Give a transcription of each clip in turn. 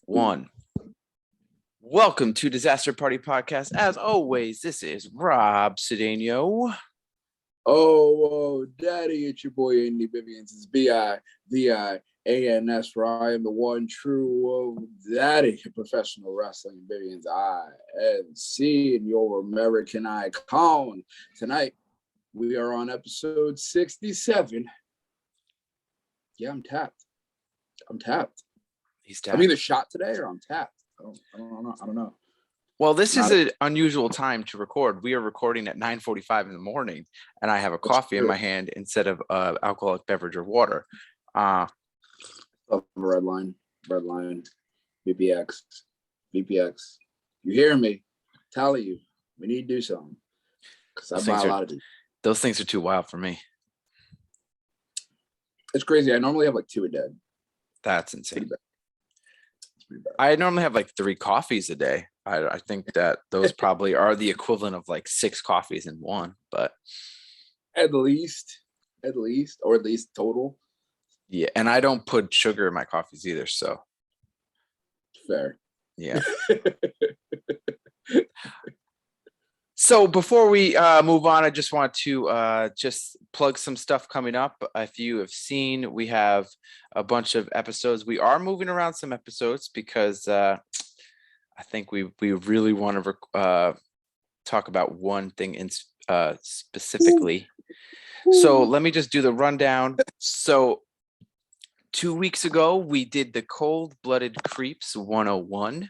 One. Welcome to Disaster Party Podcast. As always, this is Rob Cedeno. Oh, daddy, it's your boy Andy Bivians. It's Bivians, where I am the one true daddy professional wrestling Bivians INC and your American icon. Tonight, we are on episode 67. Yeah, I'm tapped. He's tapped. I'm either shot today or I'm tapped. I don't know. Well, this is an unusual time to record. We are recording at 9:45 in the morning, and I have a coffee in my hand instead of alcoholic beverage or water. Red line, BPX. You hear me? Tell you, we need to do something. Because I buy a lot of these. Those things are too wild for me. It's crazy. I normally have like 2 a day. That's insane. I normally have like 3 coffees a day. I think that those probably are the equivalent of like 6 coffees in one, but at least total. Yeah, and I don't put sugar in my coffees either, so fair. Yeah. So before we move on, I just want to just plug some stuff coming up. If you have seen, we have a bunch of episodes. We are moving around some episodes because I think we really want to talk about one thing in specifically. Ooh. So let me just do the rundown. So 2 weeks ago, we did the Cold-Blooded Creeps 101.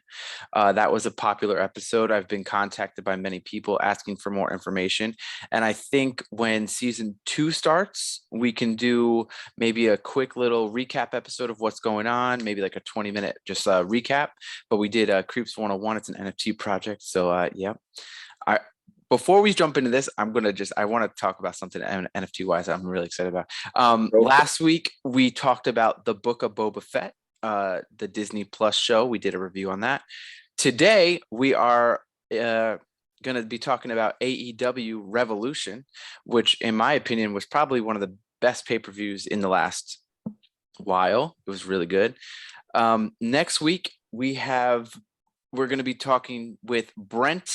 That was a popular episode. I've been contacted by many people asking for more information. And I think when season 2 starts, we can do maybe a quick little recap episode of what's going on, maybe like a 20-minute just recap. But we did Creeps 101. It's an NFT project. So, yeah. Before we jump into this, I want to talk about something NFT wise I'm really excited about. Last week, we talked about the Book of Boba Fett, the Disney Plus show. We did a review on that. Today, we are going to be talking about AEW Revolution, which in my opinion was probably one of the best pay-per-views in the last while. It was really good. Next week, we're going to be talking with Brent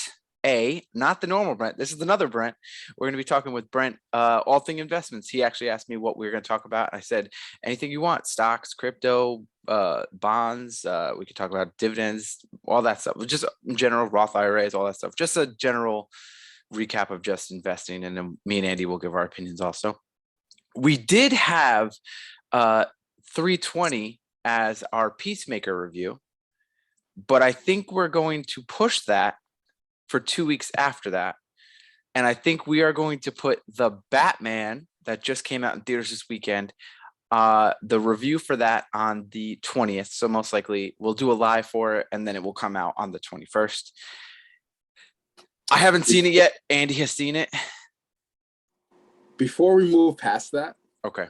A, not the normal Brent. This is another Brent. We're going to be talking with Brent, all thing investments. He actually asked me what we were going to talk about. I said, anything you want, stocks, crypto, bonds. We could talk about dividends, all that stuff. Just in general, Roth IRAs, all that stuff. Just a general recap of just investing. And then me and Andy will give our opinions also. We did have 320 as our Peacemaker review, but I think we're going to push that for 2 weeks after that. And I think we are going to put the Batman that just came out in theaters this weekend, the review for that on the 20th. So most likely we'll do a live for it and then it will come out on the 21st. I haven't seen it yet. Andy has seen it. Before we move past that. Okay.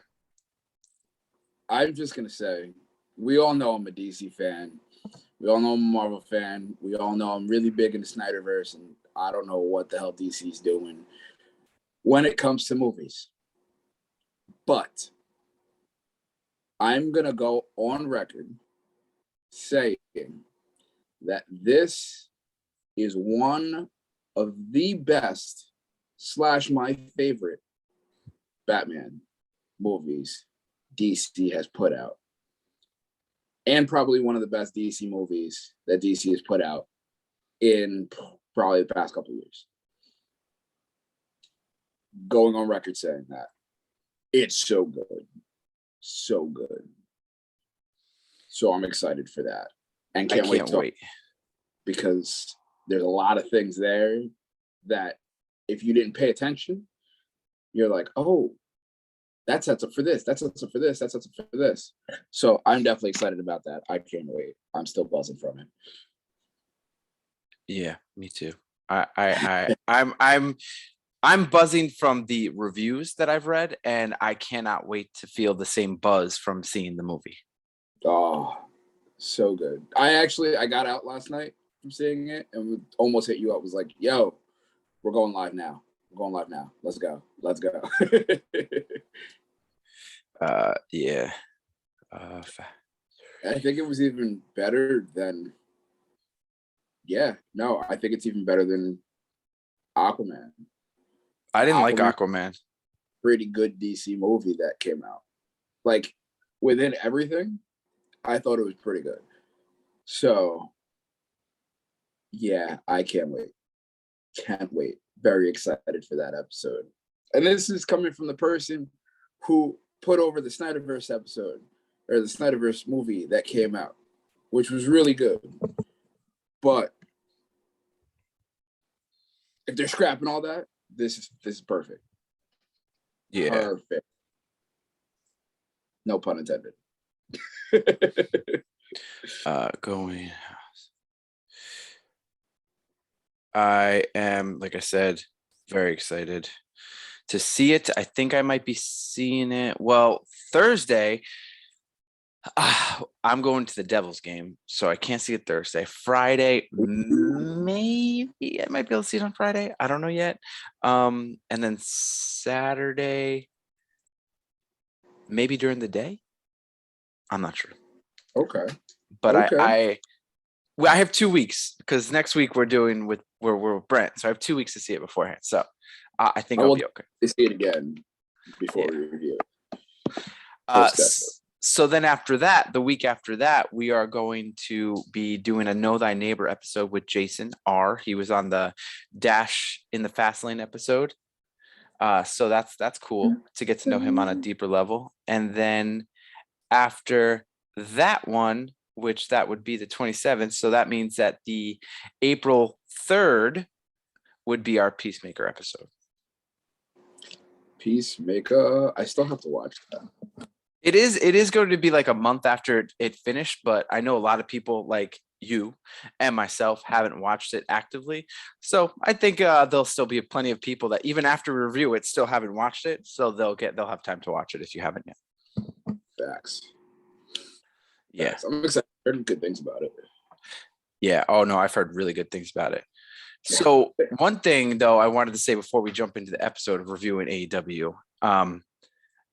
I'm just going to say, we all know I'm a DC fan. We all know I'm a Marvel fan. We all know I'm really big in the Snyderverse, and I don't know what the hell DC's doing when it comes to movies. But I'm going to go on record saying that this is one of the best / my favorite Batman movies DC has put out. And probably one of the best DC movies that DC has put out in probably the past couple of years. Going on record saying that. It's so good. So good. So I'm excited for that. And can't wait. Because there's a lot of things there that if you didn't pay attention, you're like, oh, that sets up for this. That sets up for this. That sets up for this. So I'm definitely excited about that. I can't wait. I'm still buzzing from it. Yeah, me too. I'm buzzing from the reviews that I've read, and I cannot wait to feel the same buzz from seeing the movie. Oh, so good. I got out last night from seeing it and almost hit you up. Was like, yo, we're going live now. Let's go. Yeah. I think it was even better than. Yeah, no, I think it's even better than Aquaman. I didn't like Aquaman, Aquaman. pretty good DC movie that came out. Like within everything, I thought it was pretty good. So yeah, I can't wait. Can't wait. Very excited for that episode. And this is coming from the person who put over the Snyderverse episode or the Snyderverse movie that came out, which was really good. But if they're scrapping all that, this is perfect. Yeah. Perfect. No pun intended. Going. I am, like I said, very excited to see it. I think I might be seeing it. Well, Thursday, I'm going to the Devils game, so I can't see it Thursday. Friday, maybe I might be able to see it on Friday. I don't know yet. And then Saturday, maybe during the day. I'm not sure. Okay. But Okay. I have 2 weeks because next week we're with Brent, so I have 2 weeks to see it beforehand. So I think I'll be okay. See it again before we review it. So then after that, the week after that, we are going to be doing a Know Thy Neighbor episode with Jason R. He was on the Dash in the Fastlane episode. So that's cool to get to know him on a deeper level. And then after that one, which that would be the 27th. So that means that the April 3rd would be our Peacemaker episode. Peacemaker. I still have to watch that. It is going to be like a month after it finished, but I know a lot of people like you and myself haven't watched it actively. So I think there'll still be plenty of people that even after review it still haven't watched it. So they'll have time to watch it if you haven't yet. Facts. Yeah. Facts. I'm excited. I heard good things about it. Yeah. Oh no, I've heard really good things about it. So one thing though I wanted to say before we jump into the episode of reviewing AEW,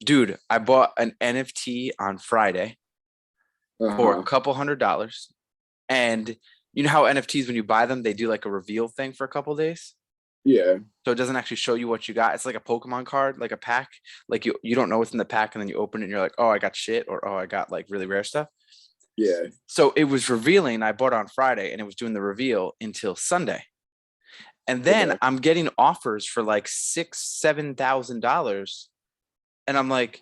dude, I bought an NFT on Friday for a couple $100. And you know how NFTs, when you buy them, they do like a reveal thing for a couple days? Yeah. So it doesn't actually show you what you got. It's like a Pokemon card, like a pack. Like you don't know what's in the pack, and then you open it and you're like, oh, I got shit, or oh, I got like really rare stuff. Yeah. So it was revealing. I bought it on Friday and it was doing the reveal until Sunday. And then I'm getting offers for like $6,000-$7,000. And I'm like,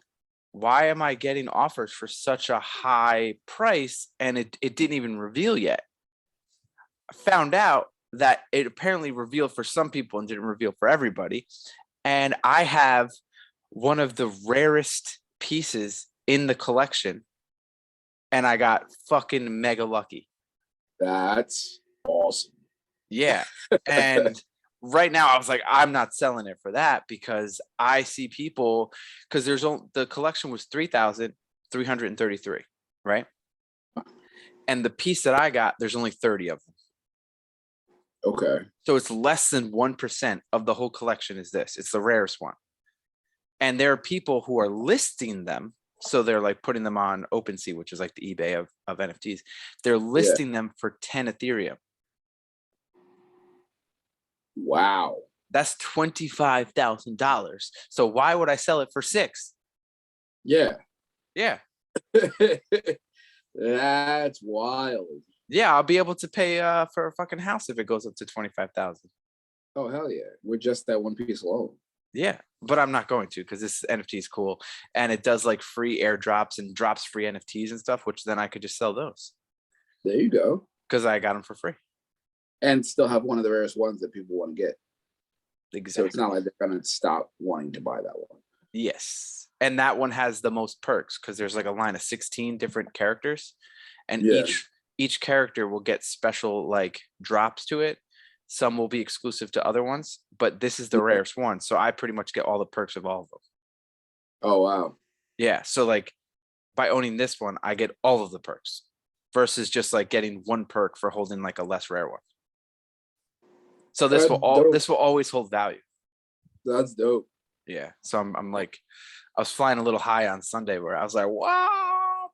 why am I getting offers for such a high price? And it didn't even reveal yet. I found out that it apparently revealed for some people and didn't reveal for everybody. And I have one of the rarest pieces in the collection. And I got fucking mega lucky. That's awesome. Yeah. And right now I was like, I'm not selling it for that because I see people, because the collection was 3,333, right? And the piece that I got, there's only 30 of them. Okay. So it's less than 1% of the whole collection is this. It's the rarest one. And there are people who are listing them. So they're like putting them on OpenSea, which is like the eBay of NFTs. They're listing them for 10 Ethereum. Wow. That's $25,000. So why would I sell it for $6,000? Yeah. Yeah. That's wild. Yeah, I'll be able to pay for a fucking house if it goes up to 25,000. Oh hell yeah! With just that one piece alone. Yeah, but I'm not going to because this NFT is cool and it does like free airdrops and drops free NFTs and stuff, which then I could just sell those. There you go. Because I got them for free. And still have one of the rarest ones that people want to get. Exactly. So it's not like they're gonna stop wanting to buy that one. Yes, and that one has the most perks because there's like a line of 16 different characters, and each character will get special like drops to it. Some will be exclusive to other ones, but this is the rarest one. So I pretty much get all the perks of all of them. Oh, wow. Yeah. So like by owning this one, I get all of the perks versus just like getting one perk for holding like a less rare one. So this will always hold value. That's dope. Yeah. So I'm like, I was flying a little high on Sunday where I was like, what?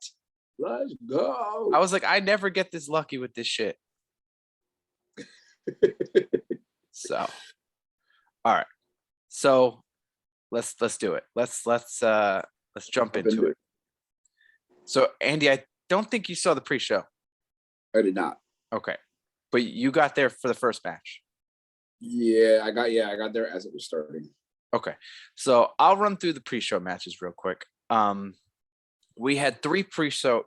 Let's go. I was like, I never get this lucky with this shit. So, all right. So let's do it. Let's jump into it. So Andy, I don't think you saw the pre-show. I did not. Okay. But you got there for the first match. Yeah, I got there as it was starting. Okay. So I'll run through the pre-show matches real quick. We had three pre-show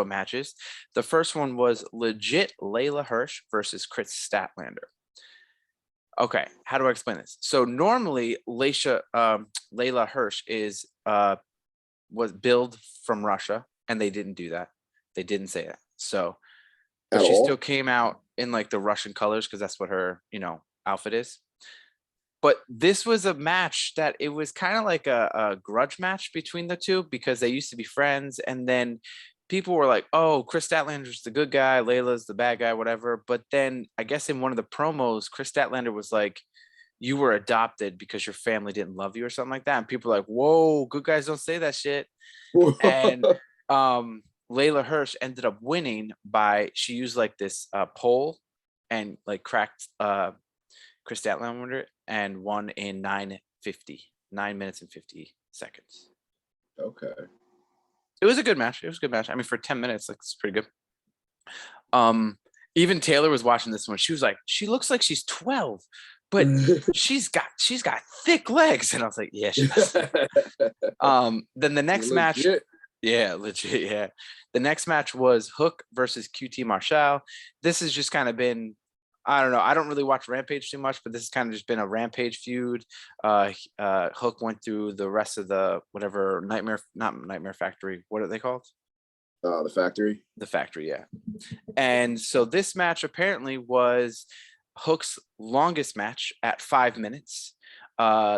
matches. The first one was legit Layla Hirsch versus Chris Statlander. Okay, how do I explain this? So normally Layla Hirsch was billed from Russia, and they didn't do that. They didn't say that. So but she still came out in like the Russian colors because that's what her, outfit is. But this was a match that it was kind of like a grudge match between the two because they used to be friends. And then people were like, oh, Chris Statlander's the good guy, Layla's the bad guy, whatever. But then I guess in one of the promos, Chris Statlander was like, you were adopted because your family didn't love you or something like that. And people were like, whoa, good guys don't say that shit. And Layla Hirsch ended up winning she used like this pole and like cracked Chris Statlander and won in 9 minutes and 50 seconds. Okay. It was a good match. I mean, for 10 minutes, like it's pretty good. Even Taylor was watching this one. She was like, she looks like she's 12, but she's got thick legs. And I was like, yeah, she does. Then the next match. Yeah, legit. Yeah. The next match was Hook versus QT Marshall. This has just kind of been, I don't know. I don't really watch Rampage too much, but this has kind of just been a Rampage feud. Hook went through the rest of the whatever not Nightmare Factory. What are they called? The Factory. The Factory, yeah. And so this match apparently was Hook's longest match at 5 minutes.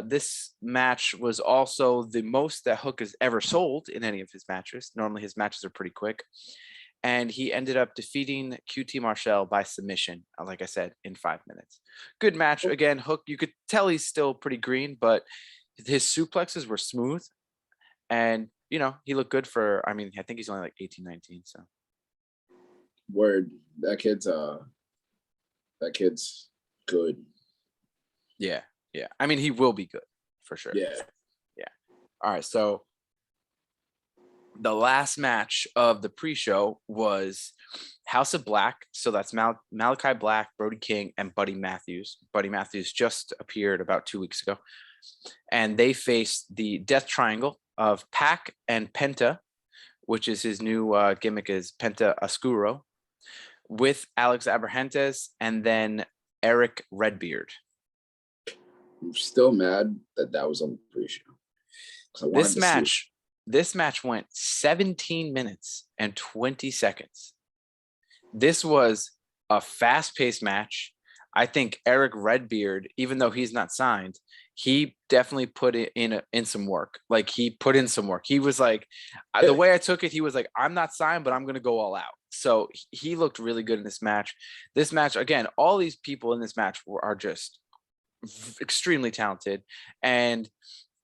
This match was also the most that Hook has ever sold in any of his matches. Normally his matches are pretty quick. And he ended up defeating QT Marshall by submission, like I said, in 5 minutes. Good match. Again, Hook, you could tell he's still pretty green, but his suplexes were smooth. And, he looked good I think he's only like 18, 19. So. Word. That kid's good. Yeah. Yeah. I mean, he will be good for sure. Yeah. Yeah. All right. So the last match of the pre-show was House of Black. So that's Malachi Black, Brody King, and Buddy Matthews. Buddy Matthews just appeared about 2 weeks ago. And they faced the Death Triangle of Pac and Penta, which is his new gimmick is Penta Oscuro, with Alex Abrahantes and then Eric Redbeard. I'm still mad that was on the pre-show. This match went 17 minutes and 20 seconds. This was a fast-paced match. I think Eric Redbeard, even though he's not signed, he definitely put it in some work. Like he put in some work. He was like, the way I took it, he was like, I'm not signed, but I'm going to go all out. So he looked really good in this match. This match, again, all these people in this match are just extremely talented. And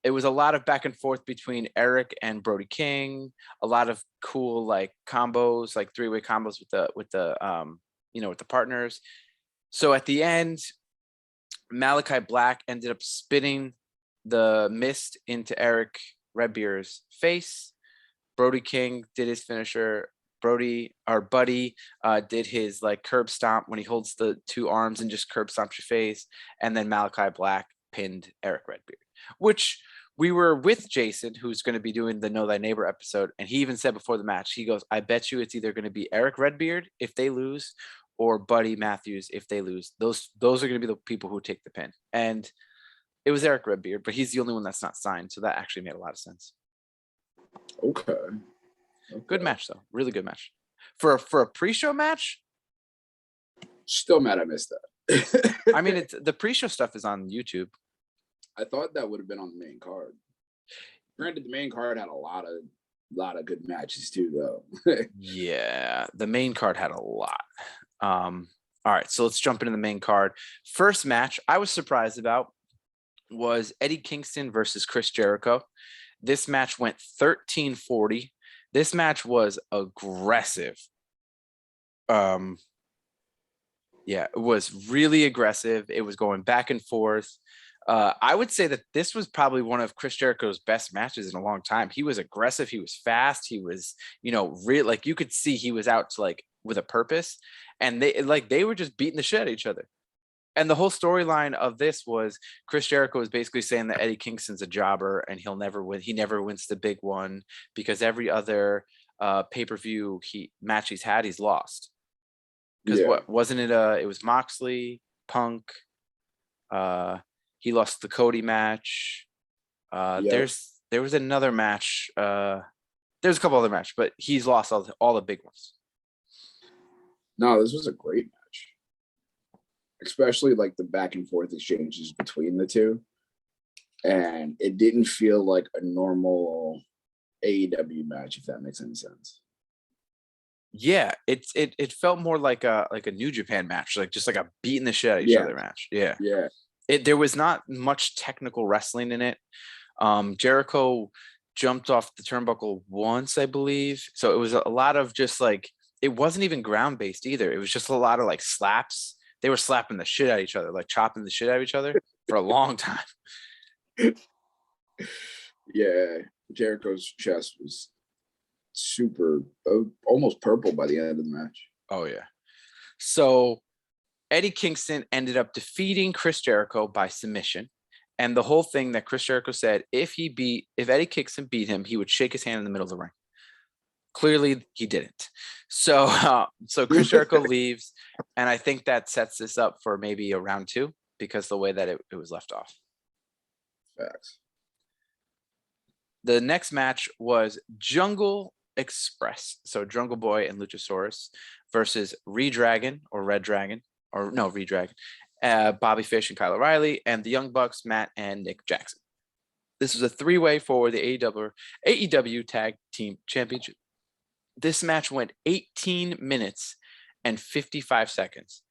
it was a lot of back and forth between Eric and Brody King, a lot of cool like combos, like three-way combos with the partners. So at the end, Malachi Black ended up spitting the mist into Eric Redbeard's face. Brody King did his finisher. Buddy did his like curb stomp when he holds the two arms and just curb stomps your face. And then Malachi Black pinned Eric Redbeard, which we were with Jason, who's going to be doing the Know Thy Neighbor episode. And he even said before the match, he goes, I bet you it's either going to be Eric Redbeard if they lose or Buddy Matthews if they lose. Those are going to be the people who take the pin. And it was Eric Redbeard, but he's the only one that's not signed. So that actually made a lot of sense. Okay. Good match, though. Really good match. For a pre-show match? Still mad I missed that. I mean, the pre-show stuff is on YouTube. I thought that would have been on the main card. Granted, the main card had a lot of good matches too, though. Yeah, the main card had a lot. All right, so let's jump into the main card. First match I was surprised about was Eddie Kingston versus Chris Jericho. This match went 13:40. This match was aggressive. Yeah, it was really aggressive. It was going back and forth. I would say that this was probably one of Chris Jericho's best matches in a long time. He was aggressive. He was fast. He was, real. Like you could see he was out to like with a purpose, and they were just beating the shit out of each other. And the whole storyline of this was Chris Jericho was basically saying that Eddie Kingston's a jobber and he'll never win. He never wins the big one because every other pay-per-view match he's had, he's lost. Because what wasn't it? It was Moxley, Punk. He lost the Cody match. There was another match. There's a couple other matches, but he's lost all the big ones. No, this was a great match, especially like the back and forth exchanges between the two, and it didn't feel like a normal AEW match, if that makes any sense. Yeah, it felt more like a New Japan match, like just like a beating the shit out of each other match. Yeah. There was not much technical wrestling in it. Jericho jumped off the turnbuckle once, I believe. So it was a lot of just like, it wasn't even ground based either. It was just a lot of like slaps. They were slapping the shit out of each other, like chopping the shit out of each other for a long time. Yeah, Jericho's chest was super, almost purple by the end of the match. Oh yeah. So Eddie Kingston ended up defeating Chris Jericho by submission. And the whole thing that Chris Jericho said, if Eddie Kingston beat him, he would shake his hand in the middle of the ring. Clearly he didn't. So Chris Jericho leaves. And I think that sets this up for maybe a round 2 because the way that it was left off. Facts. The next match was Jungle Express. So Jungle Boy and Luchasaurus versus Redragon or Red Dragon, or no, Redragon, Bobby Fish and Kyle O'Reilly, and the Young Bucks, Matt and Nick Jackson. This was a 3-way for the AEW Tag Team Championship. This match went 18 minutes and 55 seconds.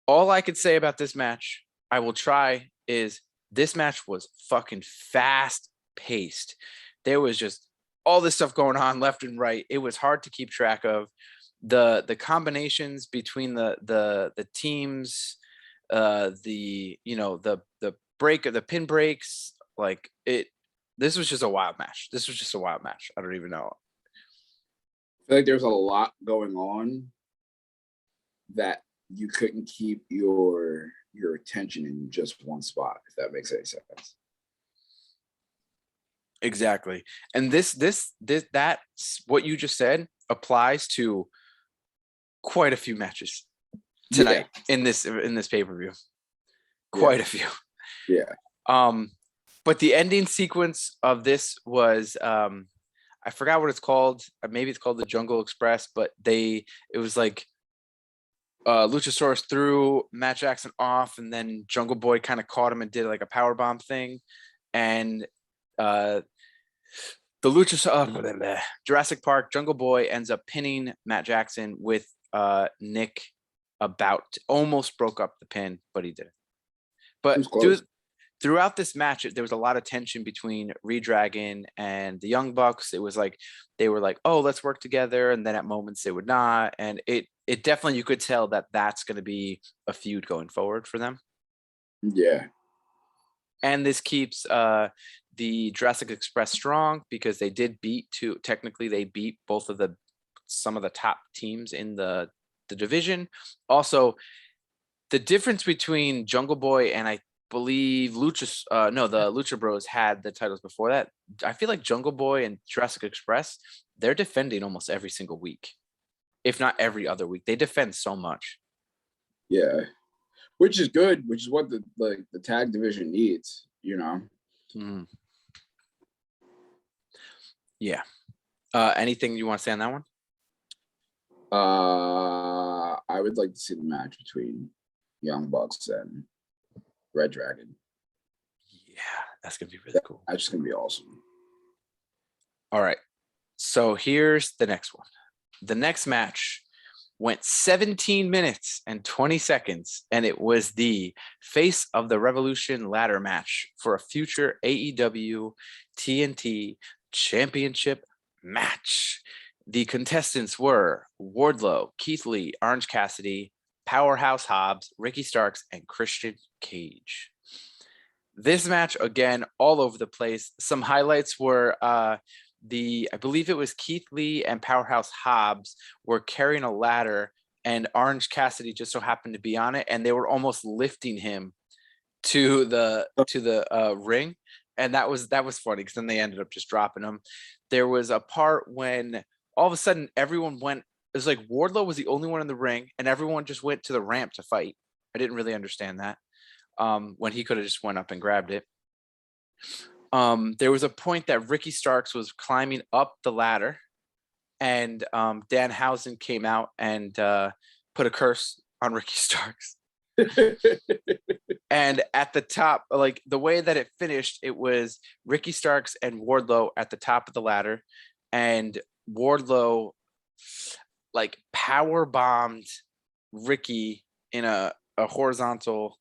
All I could say about this match, I will try, is this match was fucking fast paced. There was just all this stuff going on left and right. It was hard to keep track of. The combinations between the teams, the break of the pin breaks, like it. This was just a wild match. I don't even know. I feel like there's a lot going on that you couldn't keep your attention in just one spot, if that makes any sense. Exactly. And that's what you just said applies to quite a few matches tonight in this pay-per-view. Quite a few. Yeah. But the ending sequence of this was I forgot what it's called. Maybe it's called the Jungle Express, but it was like Luchasaurus threw Matt Jackson off, and then Jungle Boy kind of caught him and did like a powerbomb thing. And the Jurassic Park Jungle Boy ends up pinning Matt Jackson with Nick almost broke up the pin, but he didn't. But throughout this match, there was a lot of tension between Redragon and the Young Bucks. It was like they were like, "Oh, let's work together," and then at moments they would not. And it definitely, you could tell that that's going to be a feud going forward for them. Yeah. And this keeps the Jurassic Express strong because they did beat some of the top teams in the division. Also, the difference between Jungle Boy and I believe the Lucha Bros had the titles before that. I feel like Jungle Boy and Jurassic Express, they're defending almost every single week, if not every other week. They defend so much. Yeah, which is good, which is what the tag division needs, Yeah. Anything you want to say on that one? I would like to see the match between Young Bucks and Red Dragon. Yeah, that's gonna be really cool. That's just gonna be awesome. All right, so here's the next one. The next match went 17 minutes and 20 seconds, and it was the Face of the Revolution ladder match for a future AEW TNT Championship match. The contestants were Wardlow, Keith Lee, Orange Cassidy, Powerhouse Hobbs, Ricky Starks, and Christian Cage. This match, again, all over the place. Some highlights were I believe it was Keith Lee and Powerhouse Hobbs were carrying a ladder, and Orange Cassidy just so happened to be on it, and they were almost lifting him to the ring, and that was funny because then they ended up just dropping him. There was a part when all of a sudden everyone went. It was like Wardlow was the only one in the ring, and everyone just went to the ramp to fight. I didn't really understand that. When he could have just went up and grabbed it. There was a point that Ricky Starks was climbing up the ladder, and Danhausen came out and put a curse on Ricky Starks. And at the top, like the way that it finished, it was Ricky Starks and Wardlow at the top of the ladder, and Wardlow like power bombed Ricky in a horizontal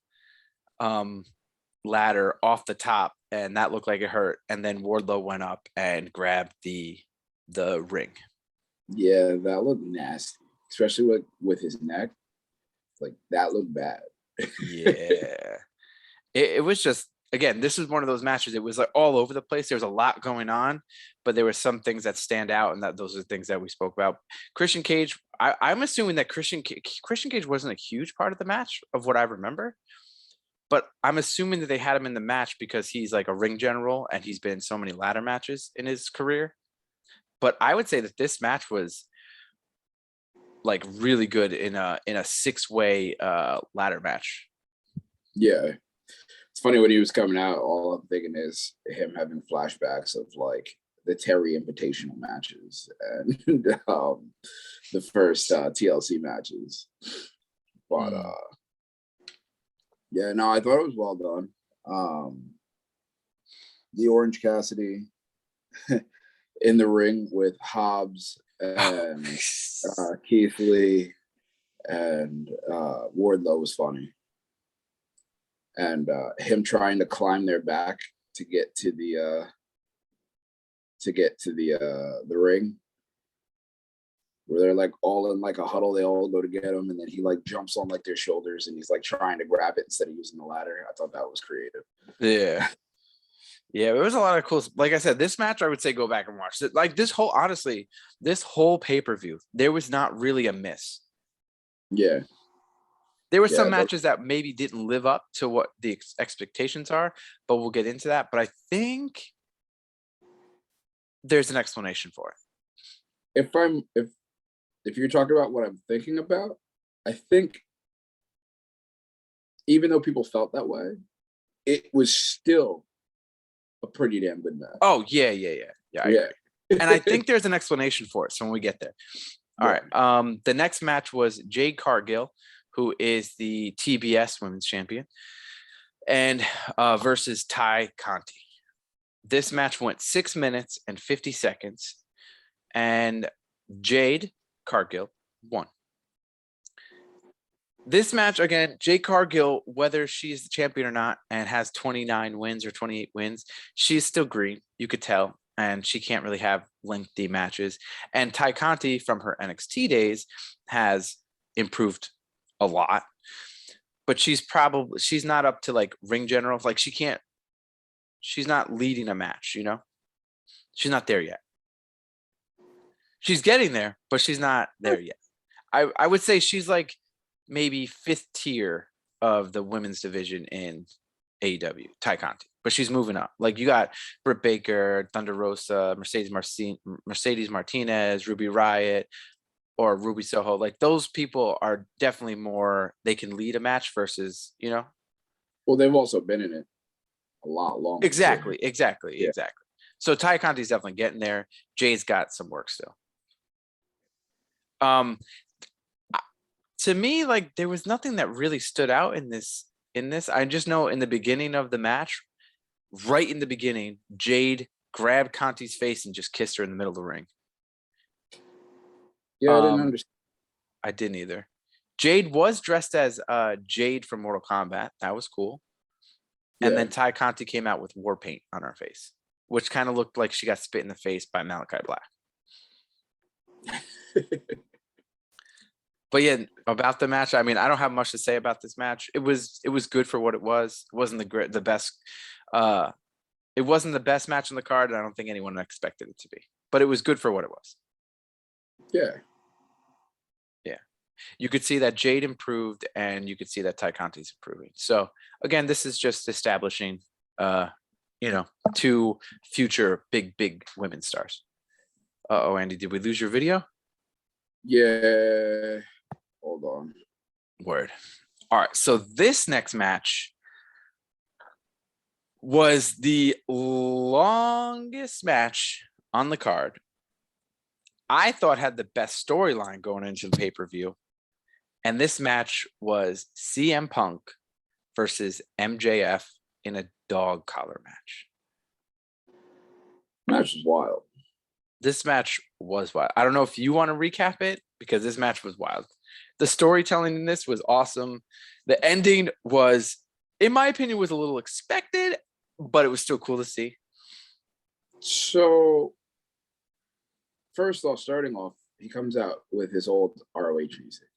ladder off the top, and that looked like it hurt. And then Wardlow went up and grabbed the ring. Yeah, that looked nasty, especially with his neck. Like that looked bad. Yeah. It was just, again, this was one of those matches. It was like all over the place. There was a lot going on, but there were some things that stand out, and those are things that we spoke about. Christian Cage, I'm assuming that Christian Cage wasn't a huge part of the match of what I remember, but I'm assuming that they had him in the match because he's like a ring general and he's been in so many ladder matches in his career. But I would say that this match was like really good in a 6-way ladder match. Yeah. It's funny when he was coming out, all I'm thinking is him having flashbacks of like the Terry Invitational matches and the first TLC matches. But yeah, no, I thought it was well done. The Orange Cassidy in the ring with Hobbs and Keith Lee and Wardlow was funny. And him trying to climb their back to get to the ring, where they're like all in like a huddle, they all go to get him, and then he like jumps on like their shoulders and he's like trying to grab it instead of using the ladder. I thought that was creative. Yeah. Yeah, there was a lot of cool. Like I said, this match I would say go back and watch. Like this whole pay-per-view, there was not really a miss. Yeah. There were some matches that maybe didn't live up to what the expectations are, but we'll get into that. But I think there's an explanation for it. If you're talking about what I'm thinking about, I think even though people felt that way, it was still a pretty damn good match. Oh, yeah. I agree. And I think there's an explanation for it. So when we get there. All right. The next match was Jade Cargill, who is the TBS Women's Champion, and versus Ty Conti. This match went 6 minutes and 50 seconds, and Jade Cargill won. This match, again, Jade Cargill, whether she's the champion or not and has 29 wins or 28 wins, she's still green. You could tell, and she can't really have lengthy matches. And Ty Conti, from her NXT days, has improved a lot, but she's not up to like ring general. Like she's not leading a match, you know, she's not there yet. She's getting there, but she's not there yet. I would say she's like maybe 5th tier of the women's division in AEW, Ty Conti, but she's moving up. Like you got Britt Baker, Thunder Rosa, Mercedes Martinez, Ruby Riott, or Ruby Soho. Like those people are definitely more, they can lead a match versus, you know. Well, they've also been in it a lot longer. Exactly. Yeah. So Ty Conti's definitely getting there. Jay's got some work still. To me, like there was nothing that really stood out in this. I just know in the beginning of the match, right in the beginning, Jade grabbed Conti's face and just kissed her in the middle of the ring. Yeah, I didn't understand. I didn't either. Jade was dressed as Jade from Mortal Kombat. That was cool. And then Ty Conti came out with war paint on her face, which kind of looked like she got spit in the face by Malachi Black. But yeah, about the match, I mean, I don't have much to say about this match. It was good for what it was. It wasn't the best. It wasn't the best match on the card, and I don't think anyone expected it to be. But it was good for what it was. Yeah. Yeah. You could see that Jade improved, and you could see that Ty Conti's improving. So again, this is just establishing, two future big women stars. Oh, Andy, did we lose your video? Yeah. Hold on. Word. All right. So this next match was the longest match on the card. I thought had the best storyline going into the pay-per-view. And this match was CM Punk versus MJF in a dog collar match. Match was wild. This match was wild. I don't know if you want to recap it because this match was wild. The storytelling in this was awesome. The ending was, in my opinion, was a little expected, but it was still cool to see. So, first off, starting off, he comes out with his old ROH music,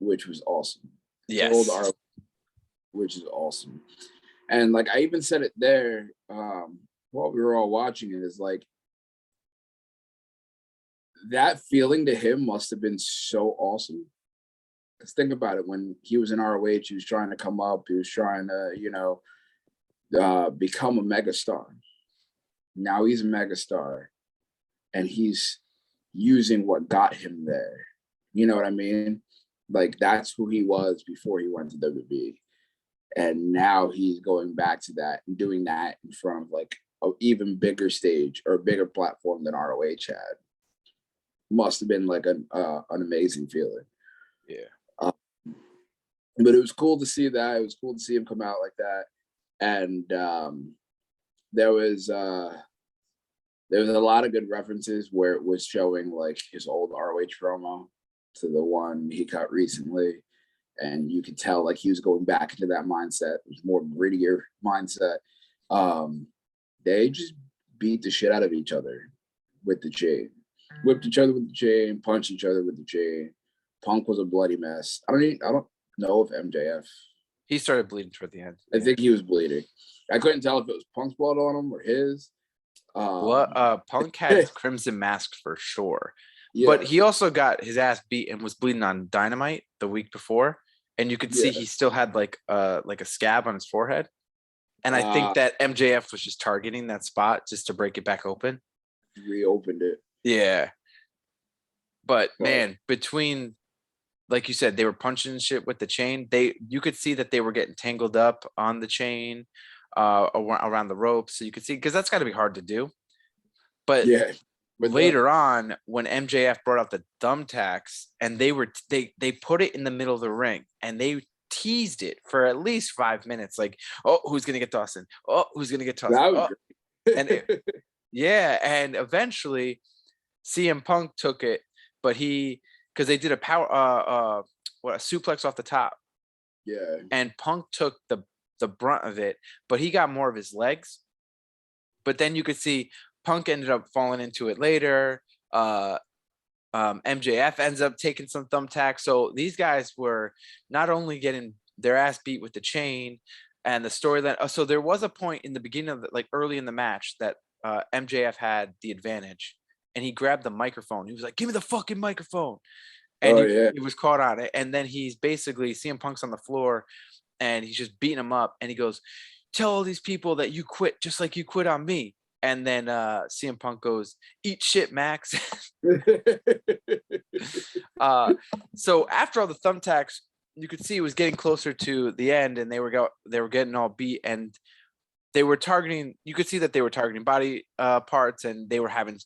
which was awesome. Yes. Old ROH, which is awesome. And like I even said it there while we were all watching it, is like that feeling to him must have been so awesome. Because think about it, when he was in ROH, he was trying to come up, he was trying to, become a megastar. Now he's a megastar, and he's using what got him there. You know what I mean? Like that's who he was before he went to WWE. And now he's going back to that and doing that in front of like an even bigger stage or a bigger platform than ROH had. Must have been like an amazing feeling. Yeah. But it was cool to see that. It was cool to see him come out like that. And there was a lot of good references where it was showing like his old ROH promo to the one he cut recently. And you could tell like he was going back into that mindset. It was more grittier mindset. They just beat the shit out of each other with the chain. Whipped each other with the chain, punched each other with the chain. Punk was a bloody mess. I don't know if MJF. He started bleeding toward the end. I think he was bleeding. I couldn't tell if it was Punk's blood on him or his. Punk had Crimson Mask for sure. Yeah. But he also got his ass beat and was bleeding on Dynamite the week before. And you could see he still had like a scab on his forehead. And I think that MJF was just targeting that spot just to break it back open. Reopened it. Yeah. But man, between, like you said, they were punching shit with the chain. You could see that they were getting tangled up on the chain, around the rope. So you could see, because that's got to be hard to do. But later on, when MJF brought out the thumbtacks, and they put it in the middle of the ring, and they teased it for at least 5 minutes. Like, oh, who's gonna get Dawson? Oh, who's gonna get Dawson? And eventually, CM Punk took it, but because they did a a suplex off the top. Yeah. And Punk took the brunt of it, but he got more of his legs. But then you could see Punk ended up falling into it later. MJF ends up taking some thumbtacks. So these guys were not only getting their ass beat with the chain and the storyline. So there was a point in the beginning of early in the match that MJF had the advantage, and he grabbed the microphone. He was like, "Give me the fucking microphone." And he was caught on it. And then he's basically CM Punk's on the floor, and he's just beating him up. And he goes, "Tell all these people that you quit just like you quit on me." And then CM Punk goes, "Eat shit, Max." So after all the thumbtacks, you could see it was getting closer to the end, and they were getting all beat, and they were targeting. You could see that they were targeting body parts, and they were having,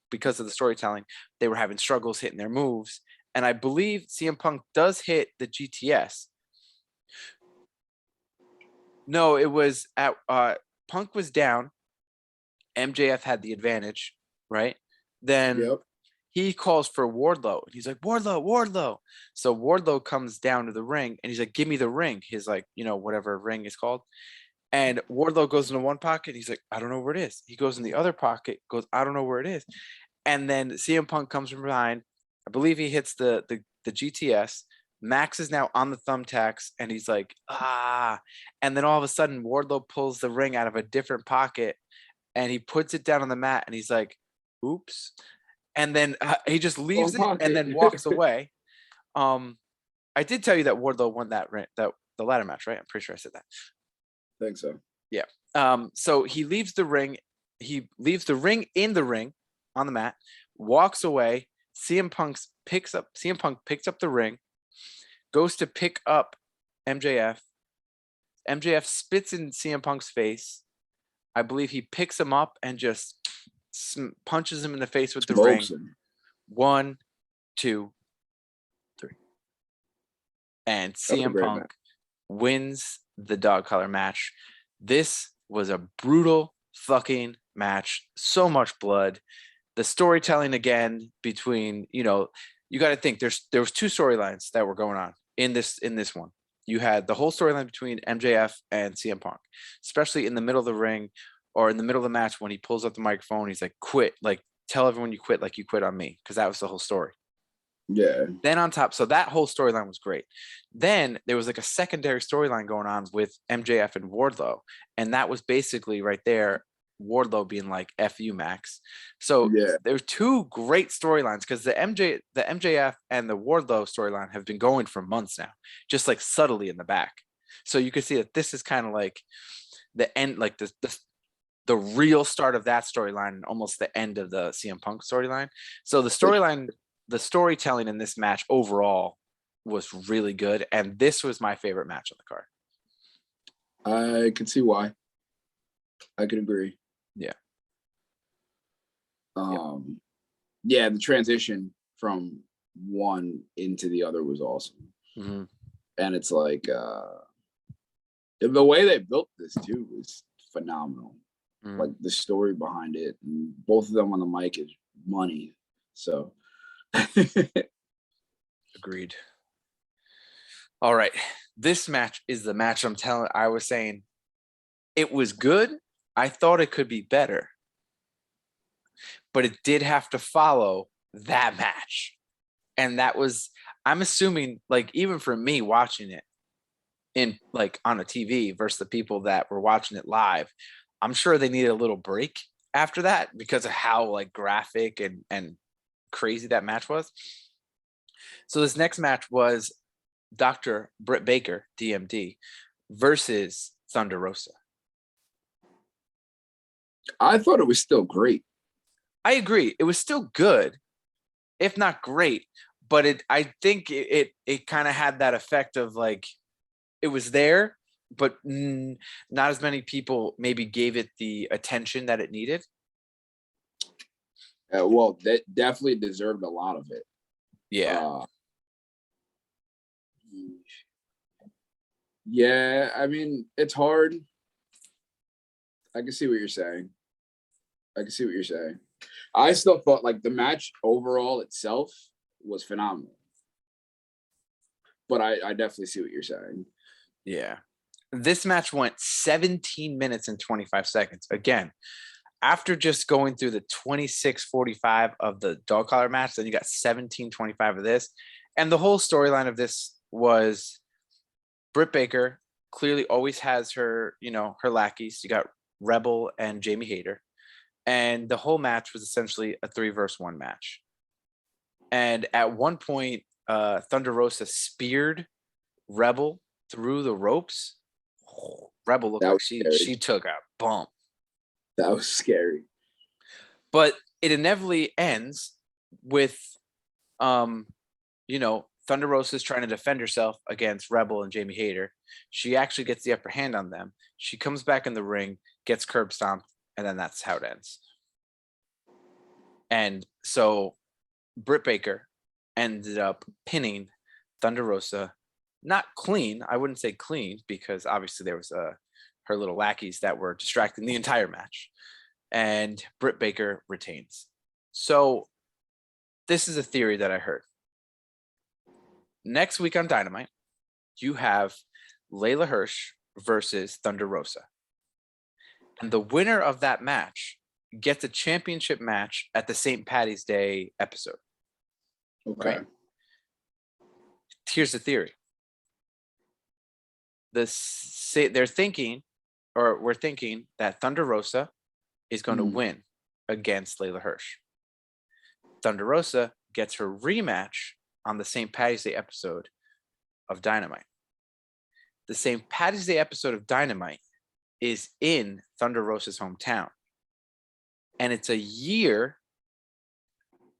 because of the storytelling, they were having struggles hitting their moves. And I believe CM Punk does hit the GTS. No, it was at Punk was down. MJF had the advantage, right? Then he calls for Wardlow. And he's like, Wardlow. So Wardlow comes down to the ring, and he's like, "Give me the ring." His whatever ring is called. And Wardlow goes into one pocket. He's like, "I don't know where it is." He goes in the other pocket, goes, "I don't know where it is." And then CM Punk comes from behind. I believe he hits the GTS. Max is now on the thumbtacks, and he's like, ah. And then all of a sudden, Wardlow pulls the ring out of a different pocket, and he puts it down on the mat, and he's like, oops. And then he just leaves it and then walks away. I did tell you that Wardlow won that the ladder match, right? I'm pretty sure I said that. I think so. Yeah. So he leaves the ring. He leaves the ring in the ring on the mat, walks away. CM Punk picks up the ring, goes to pick up MJF. MJF spits in CM Punk's face. I believe he picks him up and just punches him in the face with the ring. Him. 1, 2, 3. And CM Punk wins the dog collar match. This was a brutal fucking match. So much blood. The storytelling again between, you got to think there was 2 storylines that were going on in this one. You had the whole storyline between MJF and CM Punk, especially in the middle of the ring or in the middle of the match when he pulls up the microphone. He's like, quit, like tell everyone you quit, like you quit on me. Cause that was the whole story. Yeah. Then on top, so that whole storyline was great. Then there was like a secondary storyline going on with MJF and Wardlow. And that was basically right there, Wardlow being like, F you, Max. So there's 2 great storylines because the MJF and the Wardlow storyline have been going for months now, just like subtly in the back. So you can see that this is kind of like the end, like the real start of that storyline and almost the end of the CM Punk storyline. So the storytelling in this match overall was really good. And this was my favorite match on the card. I can see why. I could agree. Yeah. Yeah, the transition from one into the other was awesome. Mm-hmm. And it's like the way they built this too was phenomenal. Mm-hmm. Like the story behind it, and both of them on the mic is money. So agreed. All right. This match is the match I was saying it was good. I thought it could be better, but it did have to follow that match. And that was, I'm assuming, like, even for me watching it in like on a TV versus the people that were watching it live, I'm sure they needed a little break after that because of how like graphic and crazy that match was. So this next match was Dr. Britt Baker, DMD, versus Thunder Rosa. I thought it was still great. I agree. It was still good, if not great, but I think it kind of had that effect of like, it was there, but not as many people maybe gave it the attention that it needed. Well, that definitely deserved a lot of it. Yeah. Yeah, I mean, it's hard. I can see what you're saying. I still thought like the match overall itself was phenomenal. But I definitely see what you're saying. Yeah. This match went 17 minutes and 25 seconds. Again, after just going through the 26:45 of the dog collar match, then you got 17:25 of this. And the whole storyline of this was Britt Baker clearly always has her, her lackeys. You got Rebel and Jamie Hayter. And the whole match was essentially a 3-versus-1 match. And at one point, Thunder Rosa speared Rebel through the ropes. Oh, Rebel looked like she took a bump. That was scary. But it inevitably ends with, Thunder Rosa is trying to defend herself against Rebel and Jamie Hayter. She actually gets the upper hand on them. She comes back in the ring, gets curb stomped, and then that's how it ends. And so Britt Baker ended up pinning Thunder Rosa. Not clean. I wouldn't say clean because obviously there was her little lackeys that were distracting the entire match. And Britt Baker retains. So this is a theory that I heard. Next week on Dynamite, you have Layla Hirsch versus Thunder Rosa. And the winner of that match gets a championship match at the St. Patty's Day episode. Okay. Right? Here's the theory. We're thinking that Thunder Rosa is going to win against Layla Hirsch. Thunder Rosa gets her rematch on the St. Patty's Day episode of Dynamite. The St. Patty's Day episode of Dynamite is in Thunder Rosa's hometown. And it's a year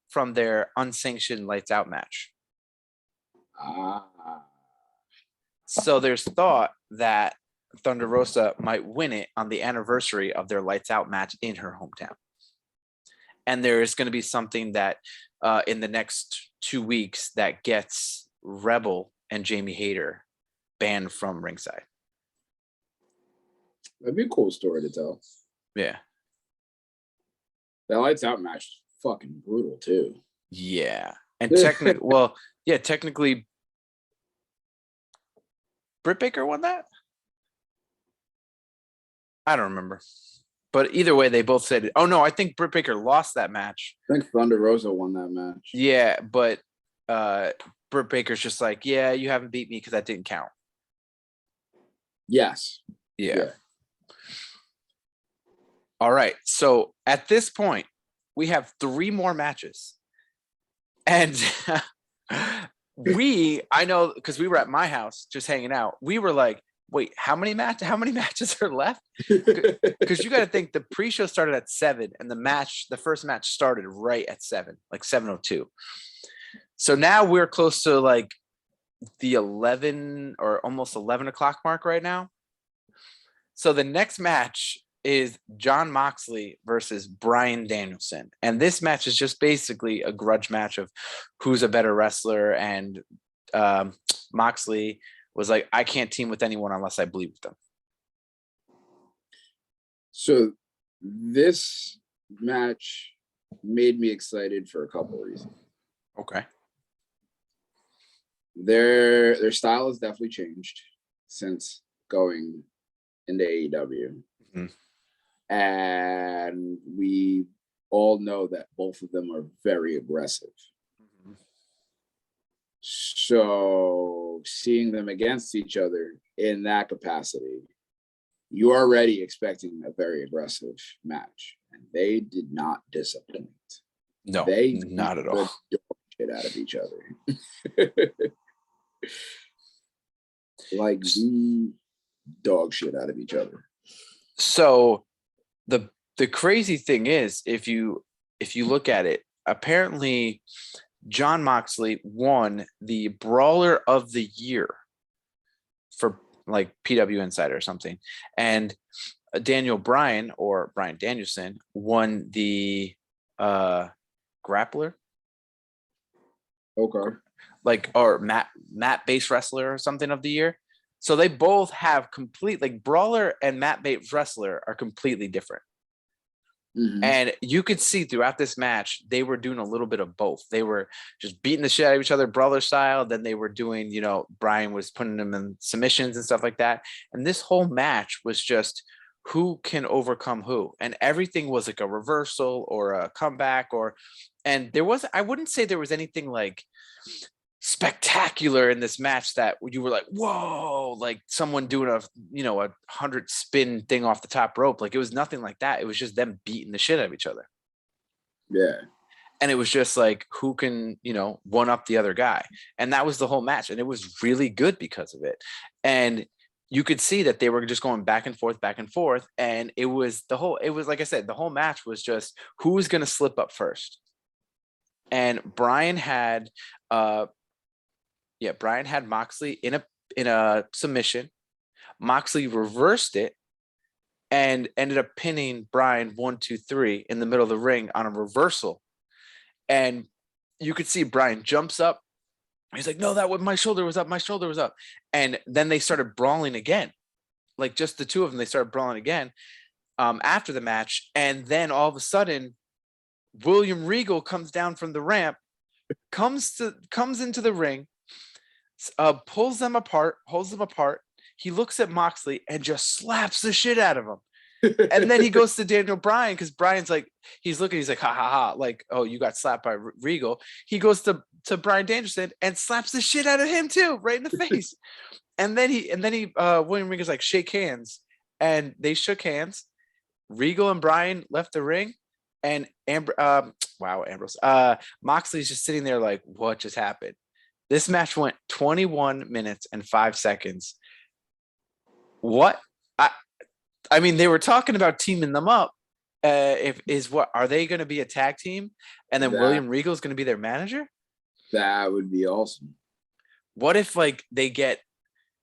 from their unsanctioned Lights Out match. So there's thought that Thunder Rosa might win it on the anniversary of their Lights Out match in her hometown. And there is going to be something that in the next 2 weeks that gets Rebel and Jamie Hayter banned from ringside. That'd be a cool story to tell. Yeah. That Lights Out match is fucking brutal too. Yeah. And technically Britt Baker won that? I don't remember. But either way, they both said, oh no, I think Britt Baker lost that match. I think Thunder Rosa won that match. Yeah, but Britt Baker's just like, yeah, you haven't beat me because that didn't count. Yes. Yeah. All right. So at this point, we have 3 more matches. And I know because we were at my house just hanging out. We were like, wait, how many matches are left? Because you got to think the pre-show started at 7 and the first match started right at 7, like 7:02. So now we're close to like the 11 or almost 11 o'clock mark right now. So the next match is Jon Moxley versus Bryan Danielson. And this match is just basically a grudge match of who's a better wrestler. And Moxley was like, I can't team with anyone unless I believe with them. So this match made me excited for a couple of reasons. Okay. Their style has definitely changed since going into AEW. Mm-hmm. And we all know that both of them are very aggressive. Mm-hmm. So seeing them against each other in that capacity, you're already expecting a very aggressive match. And they did not disappoint. No, they not at all. The dog shit out of each other. Like the dog shit out of each other. So the crazy thing is, if you look at it, apparently Jon Moxley won the Brawler of the Year for like PW Insider or something, and Daniel Bryan or Bryan Danielson won the Grappler. Okay. Like, or mat based wrestler or something of the year. So they both have complete, like, Brawler and mat based wrestler are completely different. Mm-hmm. And you could see throughout this match, they were doing a little bit of both. They were just beating the shit out of each other, Brawler style. Then they were doing, Bryan was putting them in submissions and stuff like that. And this whole match was just who can overcome who. And everything was like a reversal or a comeback and I wouldn't say there was anything like spectacular in this match that you were like, whoa, like someone doing a 100 spin thing off the top rope. Like, it was nothing like that. It was just them beating the shit out of each other. Yeah. And it was just like, who can, one up the other guy. And that was the whole match. And it was really good because of it. And you could see that they were just going back and forth. And it was like I said, the whole match was just who's going to slip up first. And Bryan had Moxley in a submission. Moxley reversed it and ended up pinning Bryan 1, 2, 3 in the middle of the ring on a reversal. And you could see Bryan jumps up. He's like, no, my shoulder was up. And then they started brawling again. Like, just the two of them, they started brawling again after the match. And then all of a sudden, William Regal comes down from the ramp, comes into the ring, pulls them apart, holds them apart. He looks at Moxley and just slaps the shit out of him. And then he goes to Daniel Bryan because Bryan's like, he's looking, he's like, ha ha ha, like, oh, you got slapped by Regal. He goes to Bryan Danielson and slaps the shit out of him too, right in the face. And then William Regal's like, shake hands, and they shook hands. Regal and Bryan left the ring, and Ambrose, Moxley's just sitting there like, what just happened? This match went 21 minutes and 5 seconds. What? I mean, they were talking about teaming them up. Are they going to be a tag team? And then William Regal is going to be their manager? That would be awesome. What if like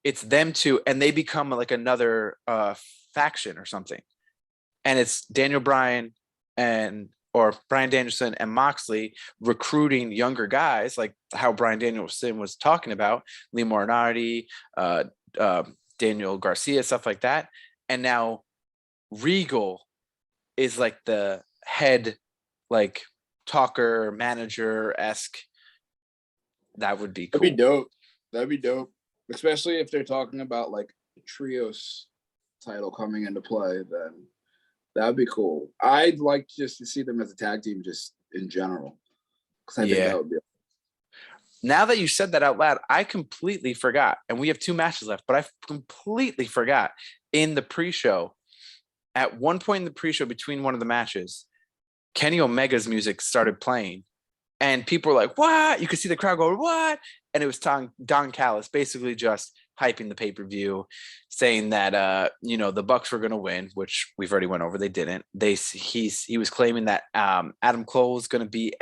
it's them two and they become like another faction or something? And it's Daniel Bryan or Bryan Danielson and Moxley recruiting younger guys, like how Bryan Danielson was talking about, Lee Moriarty, Daniel Garcia, stuff like that. And now Regal is like the head, like talker, manager-esque. That would be cool. That'd be dope. Especially if they're talking about like a trios title coming into play, then that'd be cool. I'd like just to see them as a tag team just in general. Because I think that would be. Now that you said that out loud, I completely forgot. And we have 2 matches left, but I completely forgot in the pre-show. At one point in the pre-show between one of the matches, Kenny Omega's music started playing. And people were like, what? You could see the crowd go, what? And it was Don Callis basically just hyping the pay-per-view, saying that, the Bucks were going to win, which we've already went over. They didn't. He was claiming that Adam Cole was going to be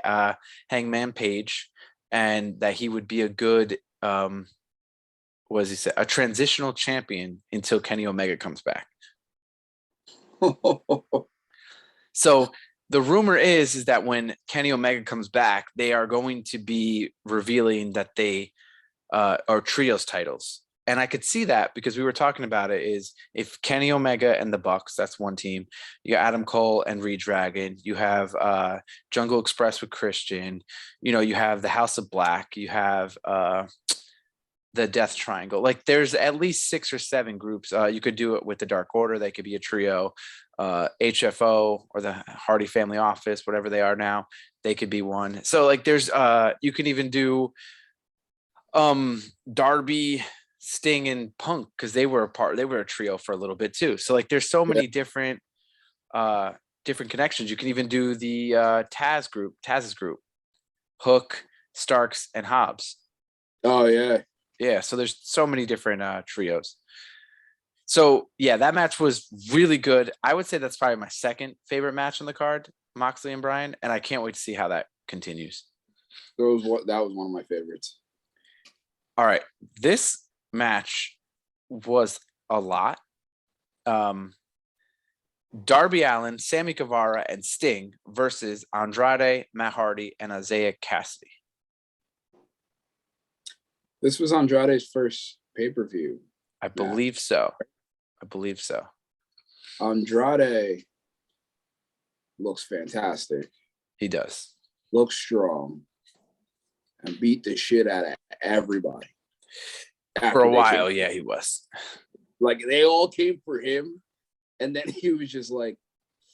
Hangman Page, and that he would be a good, a transitional champion until Kenny Omega comes back. So the rumor is that when Kenny Omega comes back, they are going to be revealing that they are trios titles. And I could see that because we were talking about it is if Kenny Omega and the Bucks, that's one team. You got Adam Cole and Redragon. You have Jungle Express with Christian. You have the House of Black. You have the Death Triangle. Like there's at least 6 or 7 groups. You could do it with the Dark Order. They could be a trio. HFO or the Hardy Family Office, whatever they are now, they could be one. So like there's you can even do Darby, Sting, and Punk because they were a trio for a little bit too. So like there's so many different connections. You can even do the Taz's group, Hook, Starks, and Hobbs. Oh yeah. So there's so many different trios. So yeah, that match was really good. I would say that's probably my second favorite match on the card, Moxley and Bryan, and I can't wait to see how that continues. That was one of my favorites. All right, this match was a lot. Darby Allin, Sammy Guevara, and Sting versus Andrade, Matt Hardy, and Isaiah Cassidy. This was Andrade's first pay-per-view. I believe so. Andrade looks fantastic. He does. Looks strong. And beat the shit out of everybody. For a while, yeah, he was. Like, they all came for him. And then he was just like,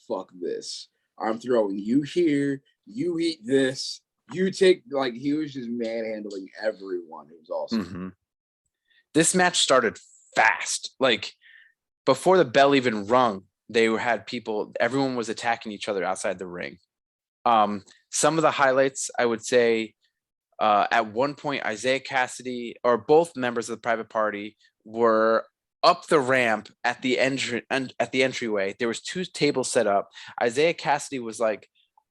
fuck this. I'm throwing you here. You eat this. You take, like, he was just manhandling everyone. It was awesome. Mm-hmm. This match started fast. Like, before the bell even rung, everyone was attacking each other outside the ring. Some of the highlights, I would say, at one point, Isaiah Cassidy, or both members of the Private Party, were up the ramp at the entryway. There was 2 tables set up. Isaiah Cassidy was like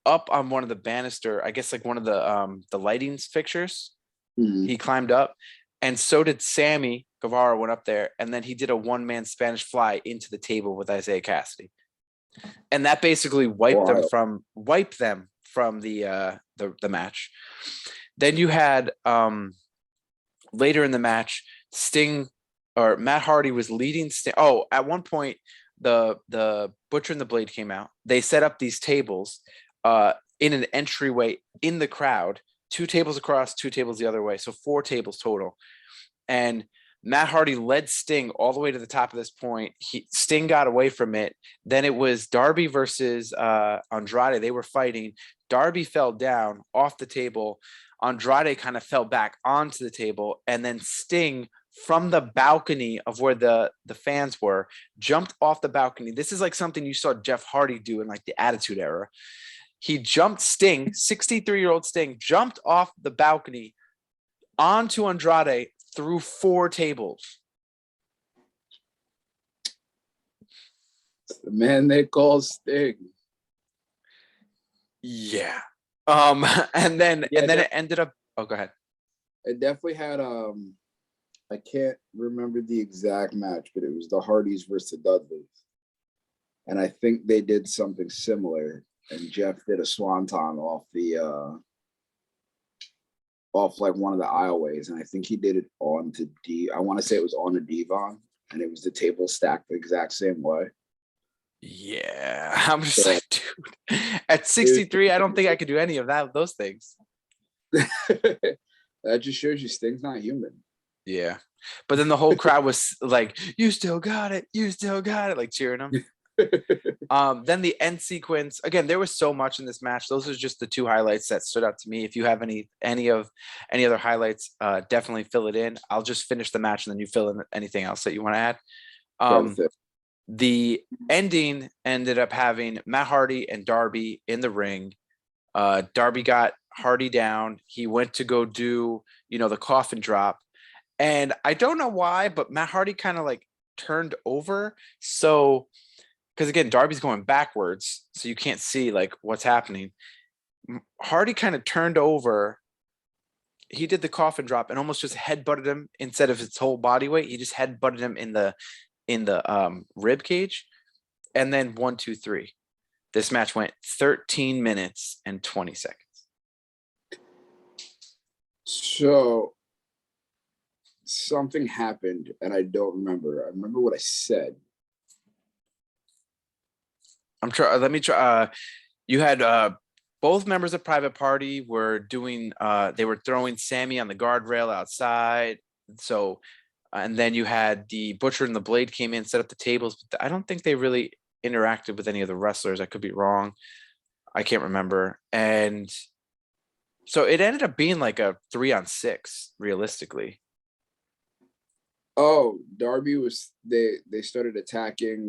up on one of the banister, I guess like one of the lighting fixtures. Mm-hmm. He climbed up, and so did Sammy Guevara. Went up there, and then he did a 1-man Spanish fly into the table with Isaiah Cassidy, and that basically wiped them from the match. Then you had later in the match, Sting or Matt Hardy was leading Sting. Oh, at one point, the Butcher and the Blade came out. They set up these tables in an entryway in the crowd, 2 tables across, 2 tables the other way. So 4 tables total. And Matt Hardy led Sting all the way to the top of this point. Sting got away from it. Then it was Darby versus Andrade. They were fighting. Darby fell down off the table. Andrade kind of fell back onto the table. And then Sting, from the balcony of where the fans were, jumped off the balcony. This is like something you saw Jeff Hardy do in like the Attitude Era. He jumped Sting, 63-year-old Sting, jumped off the balcony onto Andrade through 4 tables. The man they call Sting. Yeah. And then it ended up. Oh, go ahead. It definitely had I can't remember the exact match, but it was the Hardys versus the Dudleys. And I think they did something similar. And Jeff did a swanton off the off like one of the aisleways, and I think he did it onto I want to say it was on a divan, and it was the table stacked the exact same way. Yeah, I'm just like, dude, at 63, I don't think I could do any of those things. That just shows you Sting's not human. Yeah, but then the whole crowd was like, "You still got it, you still got it," like cheering him. Then the end sequence, again, there was so much in this match. Those are just the 2 highlights that stood out to me. If you have any other highlights, definitely fill it in. I'll just finish the match and then you fill in anything else that you want to add. The ending ended up having Matt Hardy and Darby in the ring. Darby got Hardy down. He went to go do, the coffin drop. And I don't know why, but Matt Hardy kind of like turned over. So, because again, Darby's going backwards, so you can't see like what's happening. Hardy kind of turned over. He did the coffin drop and almost just headbutted him instead of his whole body weight. He just headbutted him in the rib cage, and then 1, 2, 3. This match went 13 minutes and 20 seconds. So something happened, and I don't remember. I remember what I said. Let me try. You had both members of Private Party were doing. They were throwing Sammy on the guardrail outside. So, and then you had the Butcher and the Blade came in, set up the tables. But I don't think they really interacted with any of the wrestlers. I could be wrong. I can't remember. And so it ended up being like a 3-on-6, realistically. Oh, Darby was they started attacking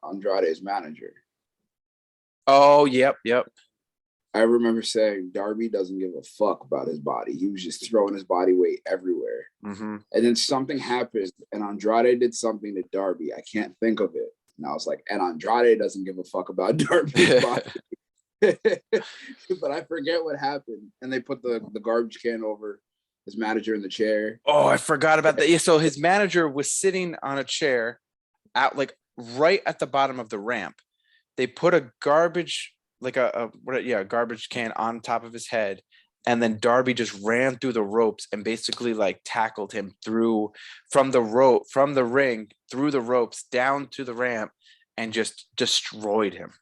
Andrade's manager. Oh, yep. I remember saying Darby doesn't give a fuck about his body. He was just throwing his body weight everywhere. Mm-hmm. And then something happened, and Andrade did something to Darby. I can't think of it. And I was like, and Andrade doesn't give a fuck about Darby's body. But I forget what happened. And they put the garbage can over his manager in the chair. Oh, I forgot about that. Yeah, so his manager was sitting on a chair out like right at the bottom of the ramp. They put a garbage, like a garbage can on top of his head. And then Darby just ran through the ropes and basically like tackled him from the ring, through the ropes, down to the ramp, and just destroyed him.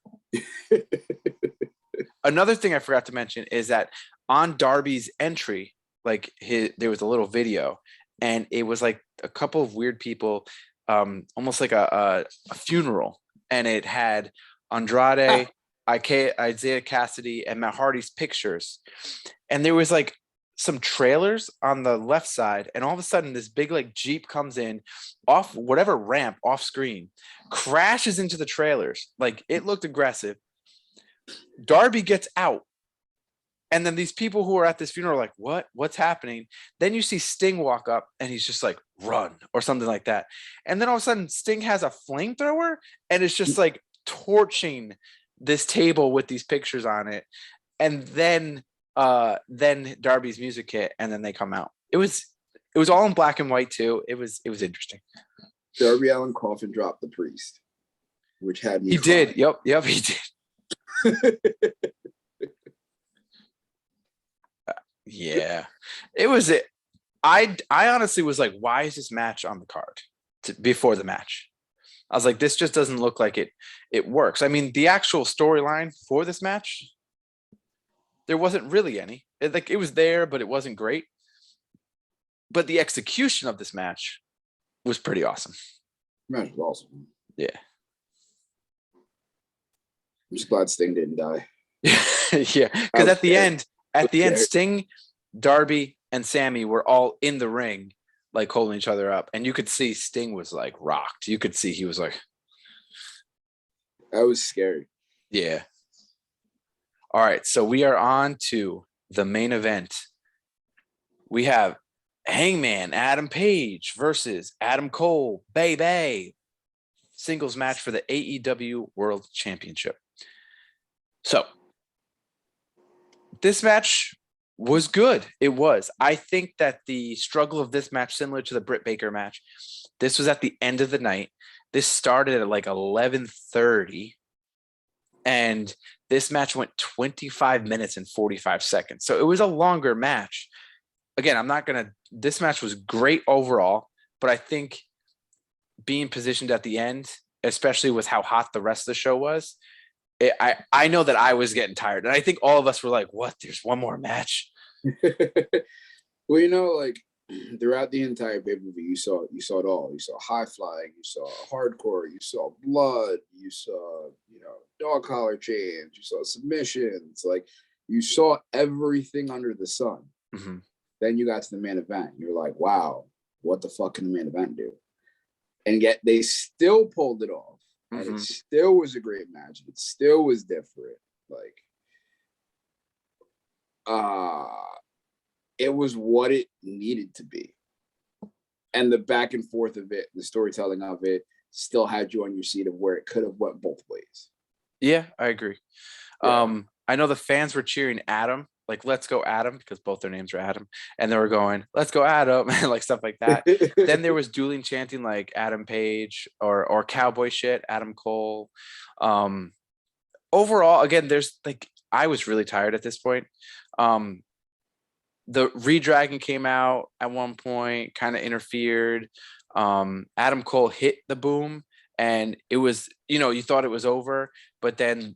Another thing I forgot to mention is that on Darby's entry, like there was a little video, and it was like a couple of weird people, almost like a funeral, and it had Andrade, Isaiah Cassidy, and Matt Hardy's pictures, and there was like some trailers on the left side, and all of a sudden this big like Jeep comes in off whatever ramp off screen, crashes into the trailers. Like it looked aggressive. Darby gets out. And then these people who are at this funeral are like, what's happening? Then you see Sting walk up and he's just like, run, or something like that. And then all of a sudden Sting has a flamethrower and it's just like torching this table with these pictures on it. And then Darby's music hit and then they come out. It was all in black and white too. It was interesting. Darby Allin coffin dropped the priest, which had me. He crying. Did. Yep, he did. Yeah, it was it. I honestly was like, why is this match on the card before the match? I was like, this just doesn't look like it works. I mean, the actual storyline for this match, there wasn't really any. It was there, but it wasn't great. But the execution of this match was pretty awesome. Match was awesome. Yeah. I'm just glad Sting didn't die. Yeah, because at the end, Sting, Darby, and Sammy were all in the ring, like holding each other up, and you could see Sting was like rocked. You could see he was like, that was scary. Yeah. All right, so we are on to the main event. We have Hangman Adam Page versus Adam Cole, baby. Singles match for the AEW World Championship. So this match was good. It was. I think that the struggle of this match, similar to the Britt Baker match, this was at the end of the night. This started at like 11:30, and this match went 25 minutes and 45 seconds. So it was a longer match. Again, this match was great overall, but I think being positioned at the end, especially with how hot the rest of the show was, I know that I was getting tired, and I think all of us were like, "What? There's one more match." Well, you know, like throughout the entire pay-per-view, you saw it all. You saw high flying, you saw hardcore, you saw blood, you saw dog collar chains, you saw submissions. Like you saw everything under the sun. Mm-hmm. Then you got to the main event. You're like, wow, what the fuck can the main event do? And yet they still pulled it off. And it still was a great match. It still was different. Like, it was what it needed to be. And the back and forth of it, the storytelling of it, still had you on your seat of where it could have went both ways. Yeah, I agree. Yeah. I know the fans were cheering Adam, like "Let's go Adam," because both their names are Adam, and they were going "Let's go Adam" and like stuff like that. Then there was dueling chanting like Adam Page or cowboy shit, Adam Cole. Overall, again, there's like I was really tired at this point. The Redragon came out at one point, kind of interfered. Adam Cole hit the boom, and it was, you thought it was over, but then,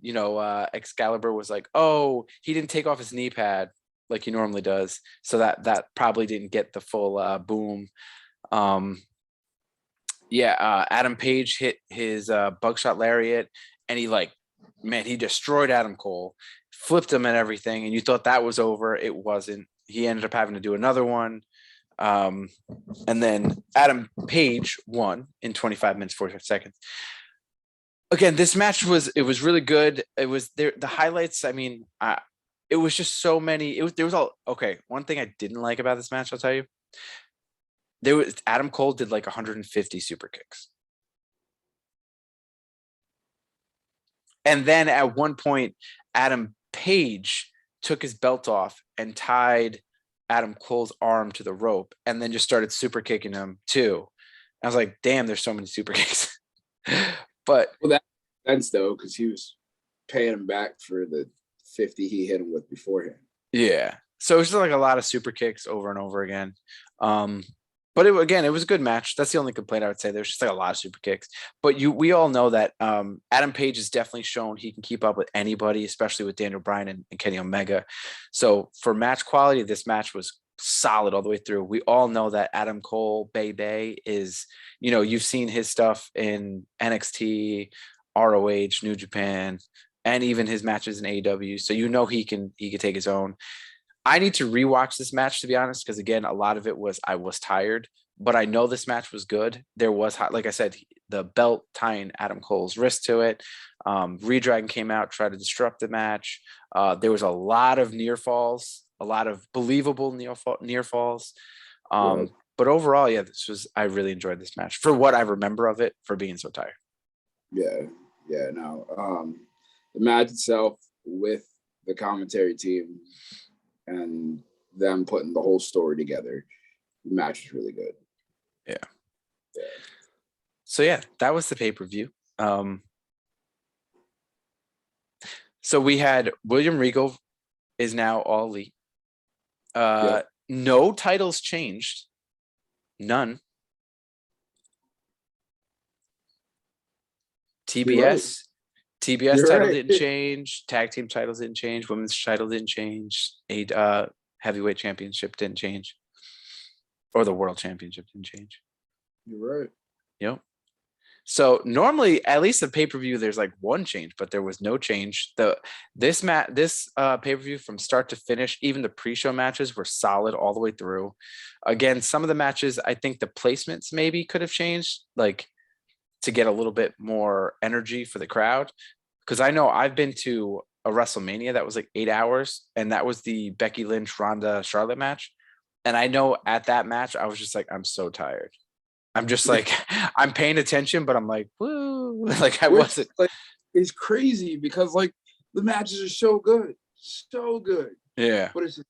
Excalibur was like, oh, he didn't take off his knee pad like he normally does. So that probably didn't get the full boom. Adam Page hit his bugshot lariat, and he destroyed Adam Cole, flipped him and everything. And you thought that was over. It wasn't. He ended up having to do another one. And then Adam Page won in 25 minutes, 45 seconds. Again, this match was really good. It was there. The highlights, I mean, it was just so many. One thing I didn't like about this match, I'll tell you. Adam Cole did like 150 super kicks. And then at one point, Adam Page took his belt off and tied Adam Cole's arm to the rope, and then just started super kicking him too. I was like, damn, there's so many super kicks. But that makes sense though, because he was paying him back for the 50 he hit him with beforehand. Yeah. So it's just like a lot of super kicks over and over again. But it was a good match. That's the only complaint I would say. There's just like a lot of super kicks. But we all know that Adam Page has definitely shown he can keep up with anybody, especially with Daniel Bryan and Kenny Omega. So for match quality, this match was solid all the way through. We all know that Adam Cole, Bay is, you've seen his stuff in NXT, ROH, New Japan, and even his matches in AEW. So he can take his own. I need to rewatch this match, to be honest, because again, a lot of it was I was tired, but I know this match was good. There was, like I said, the belt tying Adam Cole's wrist to it. Redragon came out, tried to disrupt the match. There was a lot of near falls, a lot of believable near falls. But overall, I really enjoyed this match for what I remember of it, for being so tired. Yeah. No. The match itself with the commentary team and them putting the whole story together, the match was really good. Yeah. So that was the pay-per-view. So we had William Regal is now All Elite. No titles changed. None. TBS title didn't change. Tag team titles didn't change. Women's title didn't change. Heavyweight championship didn't change. Or the world championship didn't change. You're right. Yep. So normally, at least the pay-per-view, there's like one change, but there was no change. This pay-per-view from start to finish, even the pre-show matches were solid all the way through. Again, some of the matches, I think the placements maybe could have changed, like to get a little bit more energy for the crowd. Because I know I've been to a WrestleMania that was like 8 hours, and that was the Becky Lynch Ronda Charlotte match. And I know at that match, I was just like, I'm so tired. I'm just like, I'm paying attention, but I'm like, woo, like I wasn't. Like, it's crazy because like the matches are so good. Yeah. But it's just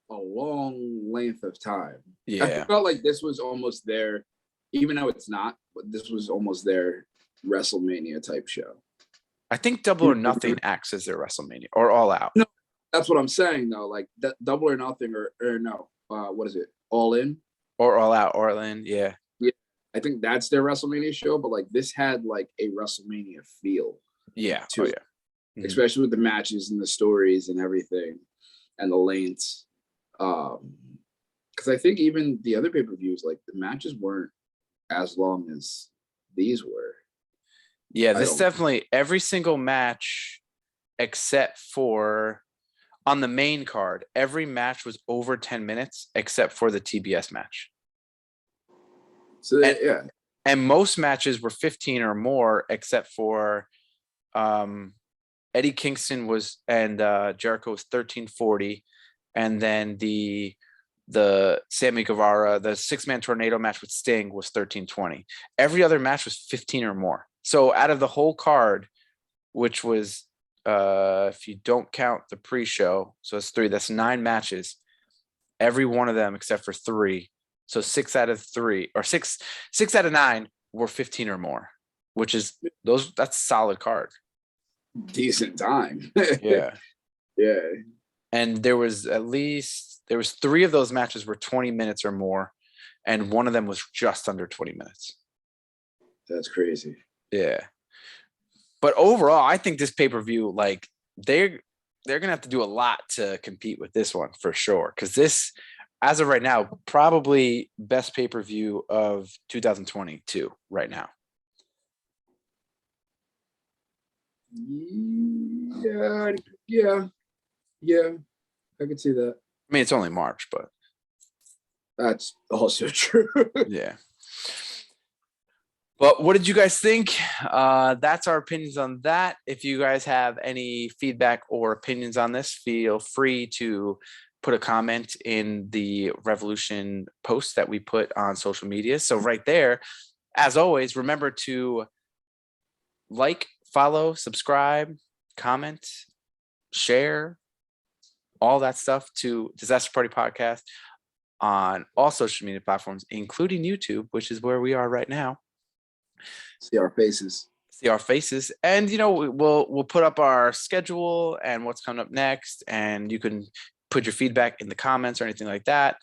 a long length of time. Yeah. I felt like this was almost their, even though it's not, but this was almost their WrestleMania type show. I think Double or Nothing acts as their WrestleMania or All Out. No, that's what I'm saying though. Like that Double or Nothing or no, what is it? All In or All Out, All In. Yeah. Yeah, I think that's their WrestleMania show. But like this had like a WrestleMania feel. Yeah. To it, Especially with the matches and the stories and everything, and the lengths. Because I think even the other pay-per-views, like the matches weren't as long as these were. Yeah, this definitely every single match except for on the main card, every match was over 10 minutes except for the TBS match. So yeah. And most matches were 15 or more except for Eddie Kingston was and Jericho was 1340, and then the Sammy Guevara, the 6-man tornado match with Sting was 1320. Every other match was 15 or more. So out of the whole card, which was if you don't count the pre-show, so it's 3, that's 9 matches. Every one of them except for 3. So 6 out of 3 or 6 out of 9 were 15 or more, which is that's a solid card. Decent time. Yeah. Yeah. And there was 3 of those matches were 20 minutes or more, and one of them was just under 20 minutes. That's crazy. Yeah. But overall, I think this pay-per-view, like they're gonna have to do a lot to compete with this one for sure. Because this, as of right now, probably best pay-per-view of 2022 right now. Yeah. I could see that. I mean, it's only March, but that's also true. Yeah. Well, what did you guys think? That's our opinions on that. If you guys have any feedback or opinions on this, feel free to put a comment in the Revolution post that we put on social media. So right there, as always, remember to like, follow, subscribe, comment, share, all that stuff to Disaster Party Podcast on all social media platforms, including YouTube, which is where we are right now. See our faces. And we'll put up our schedule and what's coming up next, and you can put your feedback in the comments or anything like that.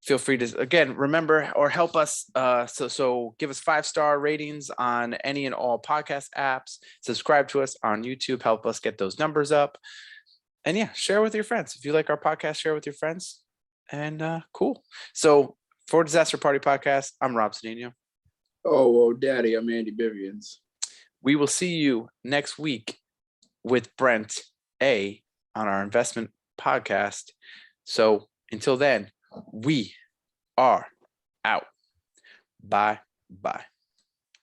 Feel free to, again, remember or help us, so give us 5-star ratings on any and all podcast apps, subscribe to us on YouTube, help us get those numbers up, and yeah, share with your friends. If you like our podcast, share with your friends, and cool. So for Disaster Party Podcast, I'm Rob Cedeno. Oh, well, Daddy, I'm Andy Bivians. We will see you next week with Brent A on our investment podcast. So until then, we are out. Bye.